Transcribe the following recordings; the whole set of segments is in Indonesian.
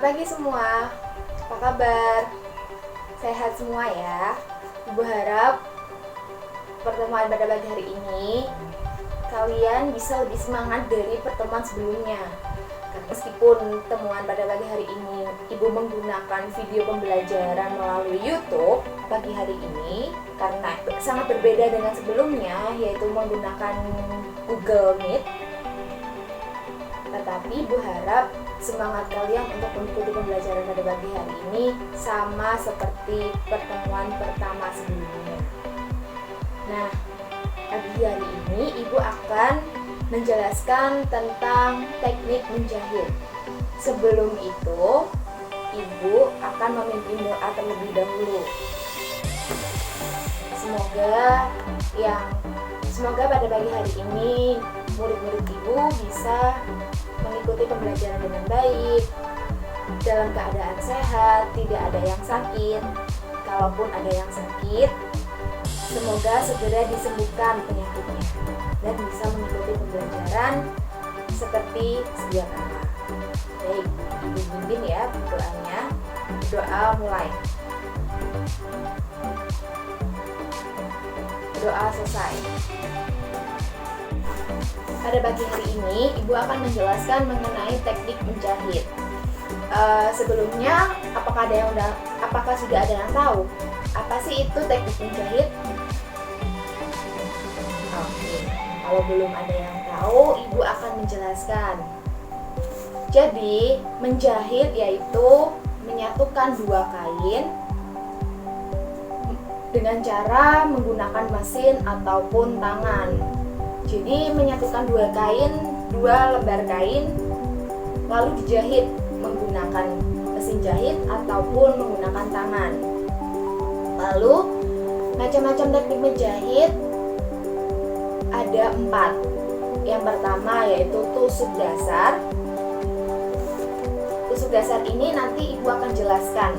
Pagi semua, apa kabar? Sehat semua ya. Ibu harap pertemuan pada pagi hari ini kalian bisa lebih semangat dari pertemuan sebelumnya. Meskipun temuan pada pagi hari ini Ibu menggunakan video pembelajaran melalui YouTube pagi hari ini karena sangat berbeda dengan sebelumnya, yaitu menggunakan Google Meet. Tetapi Ibu harap semangat kalian untuk mengikuti pembelajaran pada pagi hari ini sama seperti pertemuan pertama sebelumnya. Nah, pagi hari ini Ibu akan menjelaskan tentang teknik menjahit. Sebelum itu, Ibu akan memimpin doa terlebih dahulu. Semoga pada pagi hari ini murid-murid Ibu bisa mengikuti pembelajaran dengan baik, dalam keadaan sehat, tidak ada yang sakit. Kalaupun ada yang sakit, semoga segera disembuhkan penyakitnya dan bisa mengikuti pembelajaran seperti sedia kala. Baik, Ibu pimpin ya doanya. Doa mulai. Doa selesai. Pada pagi hari ini, Ibu akan menjelaskan mengenai teknik menjahit. Sebelumnya, apakah sudah ada yang tahu apa sih itu teknik menjahit? Oke, kalau belum ada yang tahu, Ibu akan menjelaskan. Jadi, menjahit yaitu menyatukan dua kain dengan cara menggunakan mesin ataupun tangan. Jadi menyatukan dua lembar kain lalu dijahit menggunakan mesin jahit ataupun menggunakan tangan. Lalu macam-macam teknik menjahit ada 4. Yang pertama yaitu tusuk dasar. Tusuk dasar ini nanti Ibu akan jelaskan.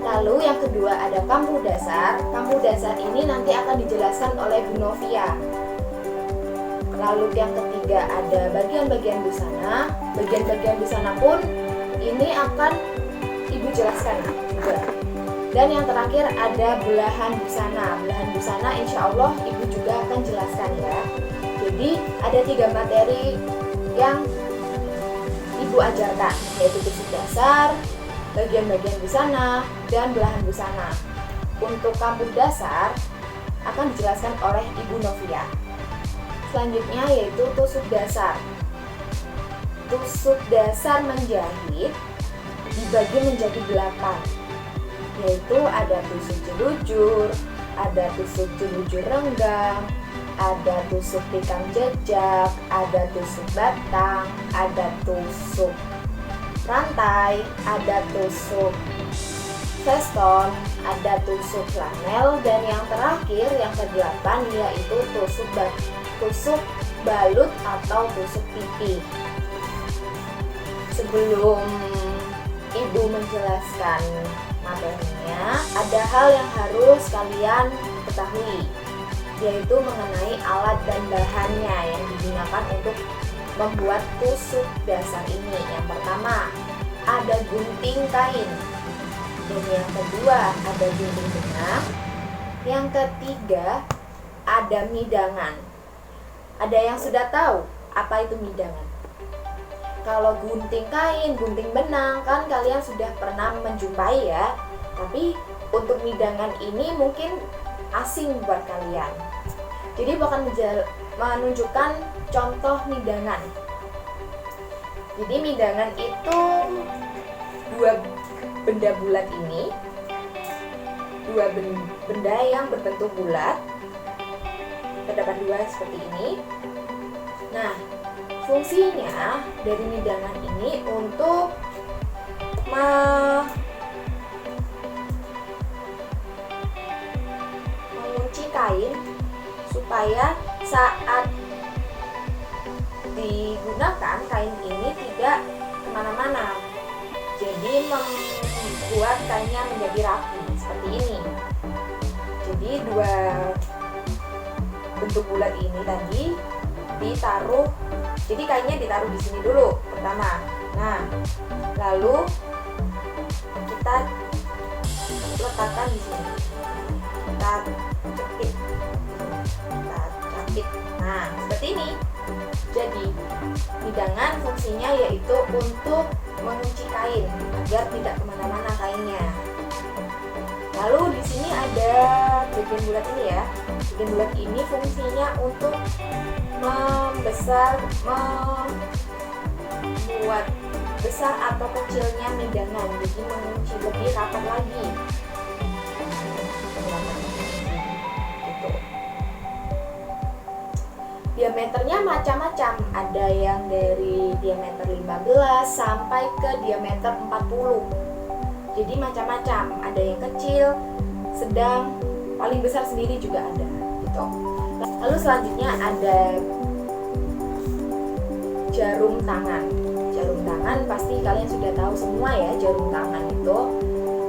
Lalu yang kedua ada kambuh dasar. Kambuh dasar ini nanti akan dijelaskan oleh Bu Novia. Lalu yang ketiga ada bagian-bagian busana. Bagian-bagian busana pun ini akan Ibu jelaskan juga. Dan yang terakhir ada belahan busana. Belahan busana insya Allah Ibu juga akan jelaskan ya. Jadi ada 3 materi yang Ibu ajarkan, yaitu tusuk dasar, bagian-bagian busana, dan belahan busana. Untuk kambuh dasar akan dijelaskan oleh Ibu Novia. Selanjutnya yaitu tusuk dasar. Tusuk dasar menjahit dibagi menjadi 8, yaitu ada tusuk jelujur, ada tusuk jelujur renggang, ada tusuk tikam jejak, ada tusuk batang, ada tusuk rantai, ada tusuk veston, ada tusuk flanel, dan yang terakhir yang ke-8 yaitu tusuk balut atau tusuk pipi. Sebelum Ibu menjelaskan materinya, ada hal yang harus kalian ketahui, yaitu mengenai alat dan bahannya yang digunakan untuk membuat tusuk dasar ini. Yang pertama ada gunting kain, dan yang kedua ada gunting benang, yang ketiga ada midangan. Ada yang sudah tahu apa itu midangan? Kalau gunting kain, gunting benang kan kalian sudah pernah menjumpai ya. Tapi untuk midangan ini mungkin asing buat kalian. Jadi akan menunjukkan contoh midangan. Jadi midangan itu 2 benda bulat ini, 2 benda yang berbentuk bulat, terdapat 2 seperti ini. Nah, fungsinya dari midangan ini untuk mengunci kain supaya saat digunakan kain ini tidak kemana-mana. Jadi membuat kainnya menjadi rapi seperti ini. Jadi 2 bentuk bulat ini tadi ditaruh, jadi kainnya ditaruh di sini dulu pertama. Nah, lalu kita letakkan di sini. Kita jepit. Nah, seperti ini. Jadi, hidangan fungsinya yaitu untuk mengunci kain agar tidak kemana-mana kainnya. Lalu di sini ada bagian bulat ini ya. Bagian bulat ini fungsinya untuk membuat besar atau kecilnya hidangan, jadi mengunci lebih rapat lagi. Gitu. Diameternya macam-macam, ada yang dari diameter 15 sampai ke diameter 40. Jadi macam-macam, ada yang kecil, sedang, paling besar sendiri juga ada gitu. Lalu selanjutnya ada jarum tangan. Jarum tangan pasti kalian sudah tahu semua ya, jarum tangan itu.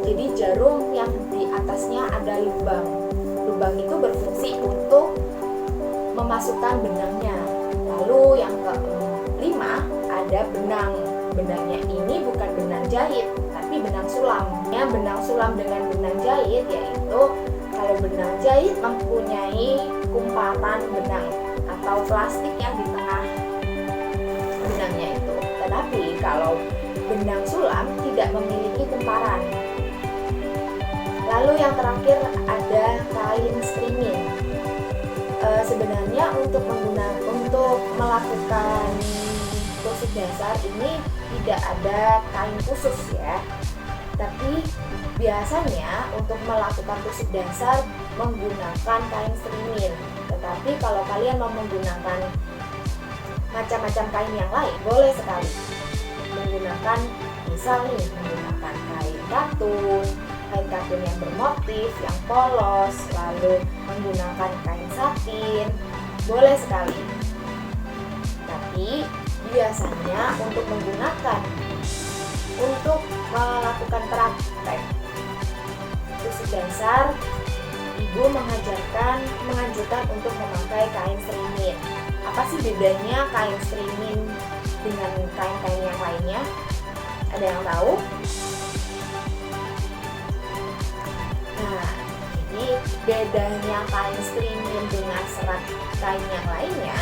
Jadi jarum yang di atasnya ada lubang. Lubang itu berfungsi untuk memasukkan benangnya. Lalu yang kelima ada benang. Benangnya ini bukan benang jahit, tapi benang sulam. Ya, benang sulam dengan benang jahit yaitu kalau benang jahit mempunyai kumparan benang atau plastik yang di tengah benangnya itu. Tetapi kalau benang sulam tidak memiliki kumparan. Lalu yang terakhir ada kain streaming. Sebenarnya untuk melakukan tusuk dasar ini tidak ada kain khusus ya. Tapi biasanya untuk melakukan tusuk dasar menggunakan kain streaming. Tetapi kalau kalian mau menggunakan macam-macam kain yang lain, boleh sekali menggunakan, menggunakan kain katun yang bermotif, yang polos, lalu menggunakan kain satin, boleh sekali. Tapi biasanya untuk melakukan praktek tusuk dasar, ibu menganjurkan untuk memakai kain streaming. Apa sih bedanya kain streaming dengan kain-kain yang lainnya? Ada yang tahu? Nah, jadi bedanya kain streaming dengan serat kain yang lainnya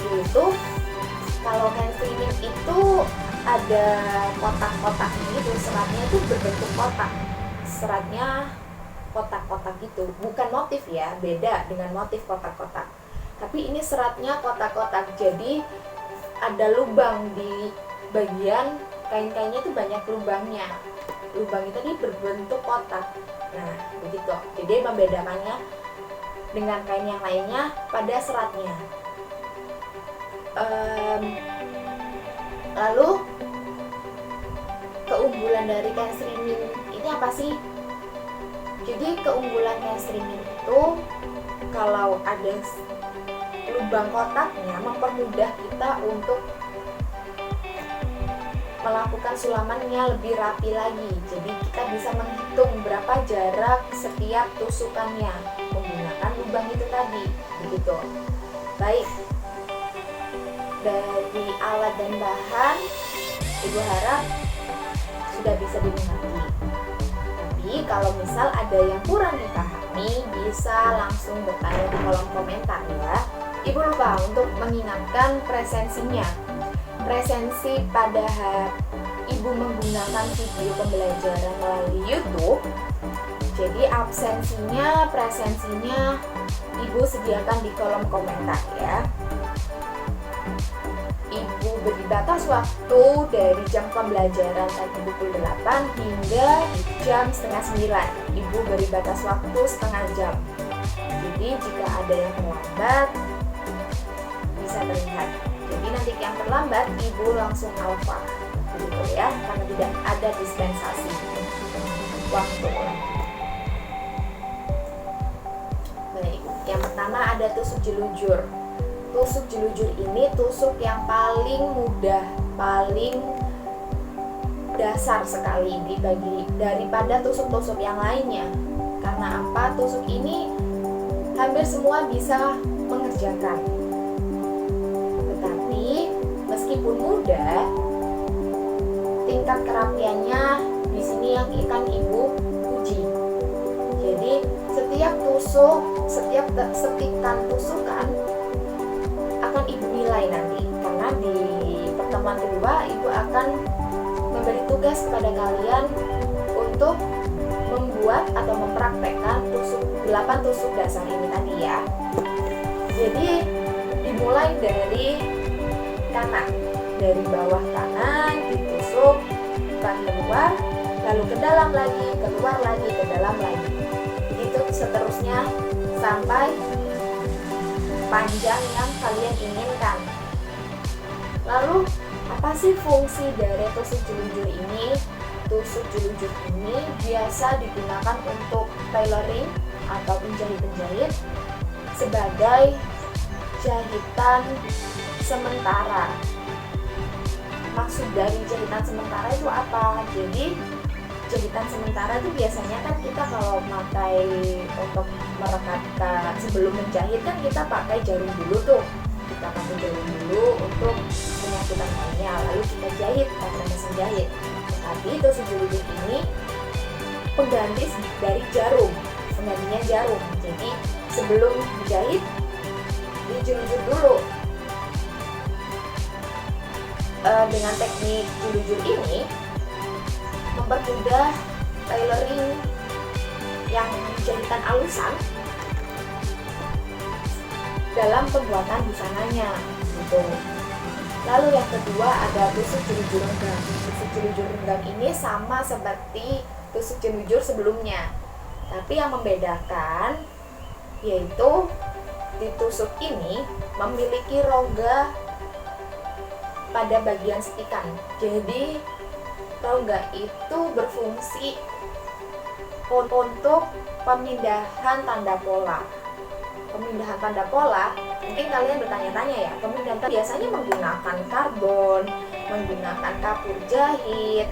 yaitu kalau kain streaming itu ada kotak-kotaknya gitu, seratnya itu berbentuk kotak. Seratnya kotak-kotak gitu, bukan motif ya, beda dengan motif kotak-kotak. Tapi ini seratnya kotak-kotak, jadi ada lubang di bagian kain-kainnya itu banyak lubangnya. Lubang itu tadi berbentuk kotak. Nah, begitu. Jadi membedakannya dengan kain yang lainnya pada seratnya. Lalu keunggulan dari kain streaming ini apa sih? Jadi keunggulan kain streaming itu kalau ada lubang kotaknya mempermudah kita untuk melakukan sulamannya lebih rapi lagi. Jadi kita bisa menghitung berapa jarak setiap tusukannya menggunakan lubang itu tadi, begitu. Baik, dari alat dan bahan ibu harap sudah bisa dimengerti. Tapi kalau misal ada yang kurang dipahami, bisa langsung bertanya di kolom komentar ya. Ibu lupa untuk mengingatkan presensinya. Presensi pada ibu menggunakan video pembelajaran melalui YouTube. Jadi absensinya, presensinya ibu sediakan di kolom komentar ya. Ibu beri batas waktu dari jam pembelajaran tadi pukul 8 hingga jam setengah 9. Ibu beri batas waktu setengah jam. Jadi jika ada yang terlambat bisa terlihat. Jadi nanti yang terlambat ibu langsung alfa, begitu ya, karena tidak ada dispensasi waktu. Baik, yang pertama ada tusuk jelujur. Tusuk jelujur ini tusuk yang paling mudah, paling dasar sekali daripada tusuk-tusuk yang lainnya. Karena apa? Tusuk ini hampir semua bisa mengerjakan. Tetapi meskipun mudah, tingkat kerapiannya di sini yang akan Ibu uji. Jadi setiap setikan tusukan akan Ibu nilai nanti, karena di pertemuan kedua Ibu akan memberi tugas kepada kalian untuk membuat atau mempraktekkan 8 tusuk dasar ini tadi ya. Jadi dimulai dari kanan, dari bawah kanan ditusuk, keluar, lalu ke dalam lagi, keluar lagi, ke dalam lagi. Begitu seterusnya sampai panjang yang kalian inginkan. Lalu apa sih fungsi dari tusuk jelujur ini? Tusuk jelujur ini biasa digunakan untuk tailoring atau penjahit-penjahit sebagai jahitan sementara. Maksud dari jahitan sementara itu apa? Jadi jahitan sementara itu biasanya kan kita kalau pakai untuk merekatkan sebelum menjahit kan kita pakai jarum dulu tuh. Kita pakai jarum dulu untuk menyatukan lainnya, lalu kita jahit pakai mesin jahit. Tapi tusuk jelujur ini pengganti dari jarum, penggantinya jarum. Jadi sebelum dijahit dijelujur dulu. Dengan teknik jelujur ini mempermudah tailoring yang jahitan alusan dalam pembuatan busananya gitu. Lalu yang kedua ada tusuk jelujur renggang. Tusuk jelujur renggang ini sama seperti tusuk jelujur sebelumnya, tapi yang membedakan yaitu di tusuk ini memiliki rongga pada bagian setikan. Jadi rongga itu berfungsi untuk pemindahan tanda pola. Pemindahan tanda pola, mungkin kalian bertanya-tanya ya, pemindahan biasanya menggunakan karbon, menggunakan kapur jahit,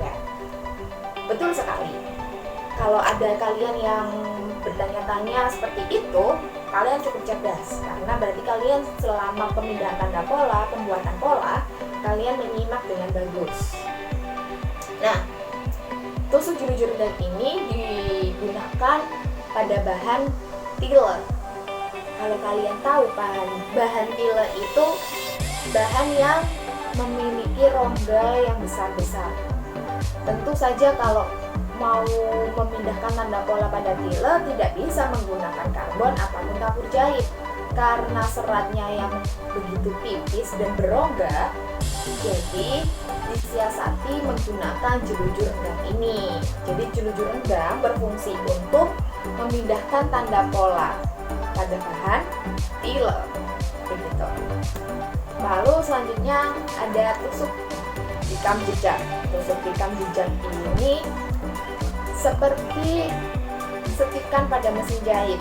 ya. Betul sekali. Kalau ada kalian yang bertanya-tanya seperti itu, kalian cukup cerdas, karena berarti kalian selama pemindahan tanda pola, pembuatan pola, kalian menyimak dengan bagus. Nah, tusuk jelujur renggang ini digunakan pada bahan tile. Kalau kalian tahu bahan tile itu bahan yang memiliki rongga yang besar-besar. Tentu saja kalau mau memindahkan tanda pola pada tile tidak bisa menggunakan karbon ataupun kapur jahit, karena seratnya yang begitu tipis dan berongga. Jadi disiasati menggunakan jelujur renggang ini. Jadi jelujur renggang berfungsi untuk memindahkan tanda pola pada bahan tile, begitu. Lalu selanjutnya ada tusuk tikam jejak. Tusuk tikam jejak ini seperti setikan pada mesin jahit.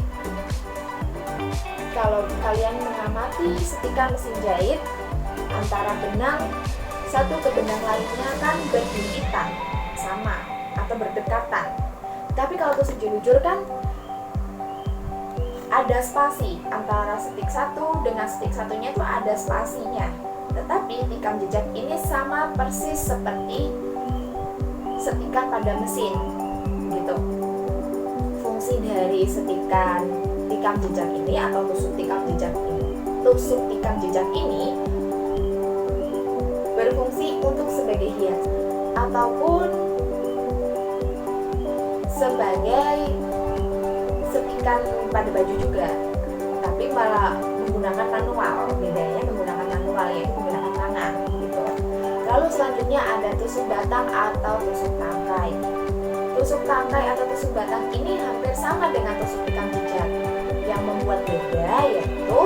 Kalau kalian mengamati setikan mesin jahit, antara benang satu ke benang lainnya kan berhimpitan sama atau berdekatan. Tapi kalau tusuk jelujur kan ada spasi antara setik satu dengan setik satunya, itu ada spasinya. Tetapi tikam jejak ini sama persis seperti setikan pada mesin gitu. Fungsi dari setikan tikam jejak ini atau tusuk tikam jejak ini berfungsi untuk sebagai hias ataupun sebagai setikan pada baju juga, tapi malah menggunakan manual. Bedanya menggunakan manual yaitu menggunakan tangan gitu. Lalu selanjutnya ada tusuk batang atau tusuk tangkai. Tusuk tangkai atau tusuk batang ini hampir sama dengan tusuk tikam jejak. Yang membuat beda yaitu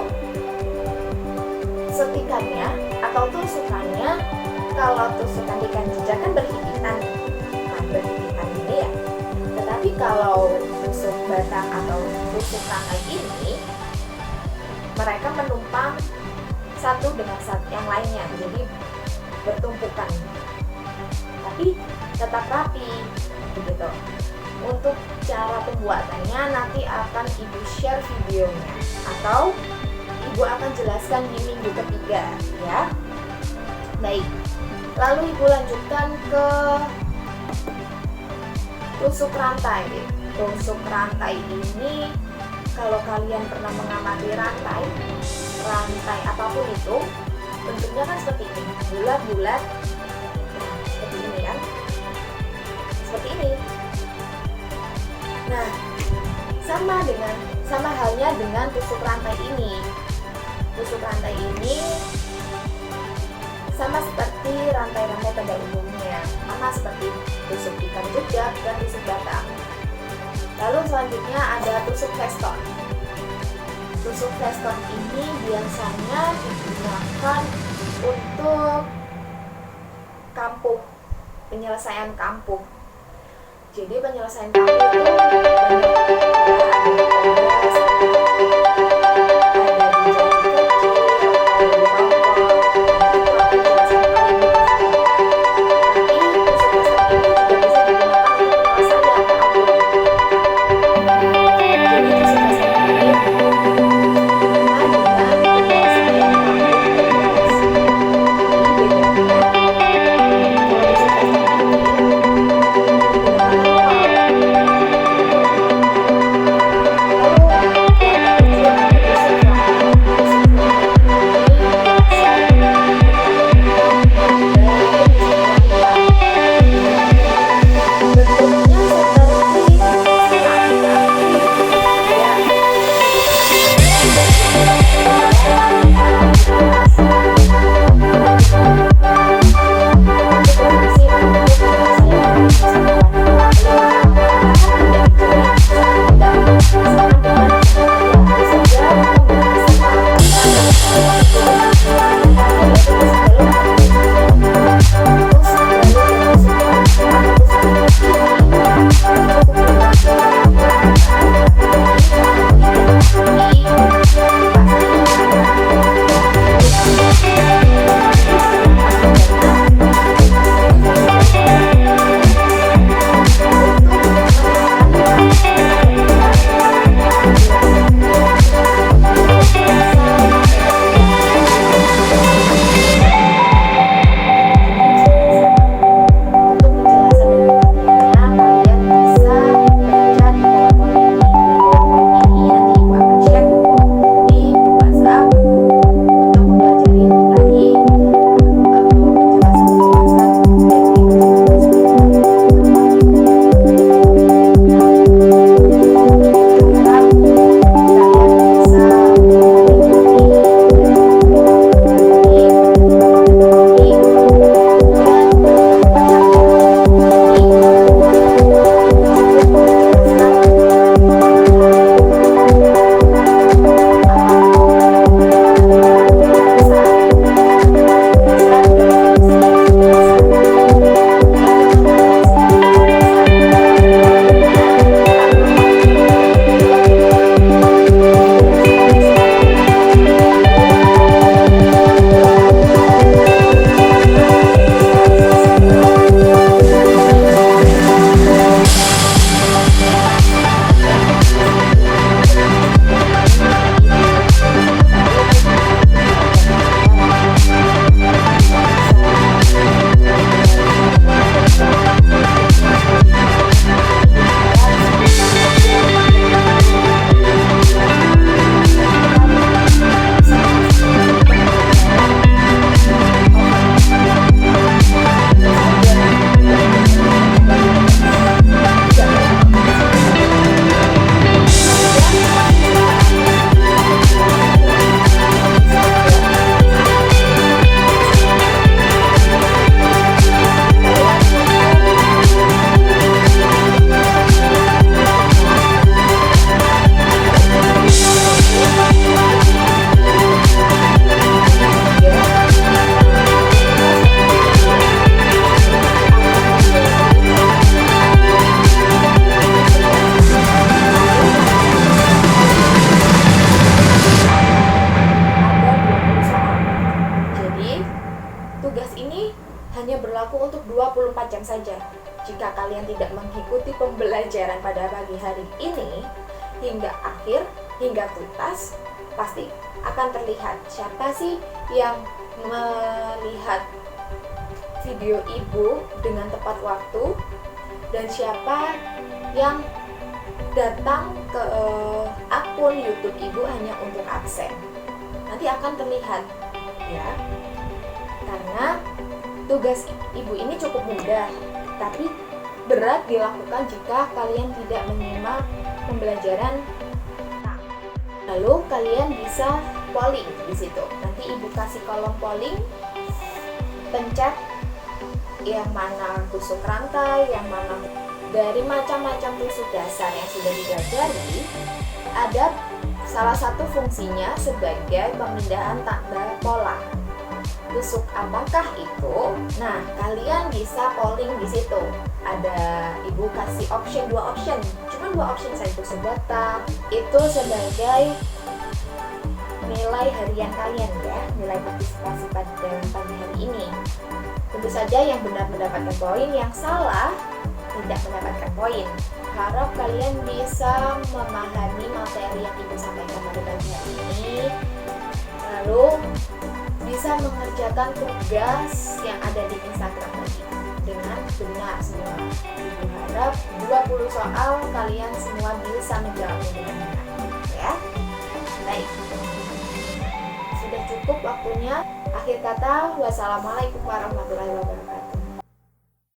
setikannya atau tusukannya. Kalau tusukan tikam jejak kan berhimpitan, ini ya. Tetapi kalau tusuk batang atau tusuk tangkai ini, mereka menumpang satu dengan yang lainnya, jadi bertumpukan, tapi tetap rapi begitu. Untuk cara pembuatannya nanti akan Ibu share videonya atau Ibu akan jelaskan di minggu ketiga ya. Baik, Lalu ibu lanjutkan ke tusuk rantai. Tusuk rantai ini, kalau kalian pernah mengamati rantai apapun itu, bentuknya kan seperti ini, bulat-bulat, seperti ini kan, seperti ini. Nah, sama halnya dengan tusuk rantai ini. Tusuk rantai ini sama seperti rantai-rantai pada umumnya, sama seperti tusuk ikan jejak dan tusuk batang. Lalu selanjutnya ada tusuk veston. Tusuk veston ini biasanya digunakan untuk kampuh, penyelesaian kampuh. Jadi penyelesaian kampuh itu berlaku untuk 24 jam saja. Jika kalian tidak mengikuti pembelajaran pada pagi hari ini hingga akhir, hingga tuntas, pasti akan terlihat siapa sih yang melihat video ibu dengan tepat waktu dan siapa yang datang ke akun YouTube ibu hanya untuk absen. Nanti akan terlihat ya. Karena tugas ibu ini cukup mudah, tapi berat dilakukan jika kalian tidak menyimak pembelajaran. Lalu kalian bisa polling di situ. Nanti ibu kasih kolom polling, pencet yang mana tusuk rantai, yang mana dari macam-macam tusuk dasar yang sudah dipelajari. Ada salah satu fungsinya sebagai pemindahan tanda pola. Tusuk apakah itu? Nah, kalian bisa polling di situ. Ada ibu kasih option, 2 option. Cuma 2 option saja, tusuk botak. Itu sebagai nilai harian kalian ya, nilai partisipasi pada pagi hari ini. Tentu saja yang benar mendapatkan poin, yang salah tidak mendapatkan poin. Harap kalian bisa memahami materi yang ibu sampaikan pada pagi hari ini, lalu bisa mengerjakan tugas yang ada di Instagram tadi dengan benar semua. Ibu harap 20 soal kalian semua bisa menjawabnya dengan benar ya. Baik, sudah cukup waktunya. Akhir kata, wassalamualaikum warahmatullahi wabarakatuh.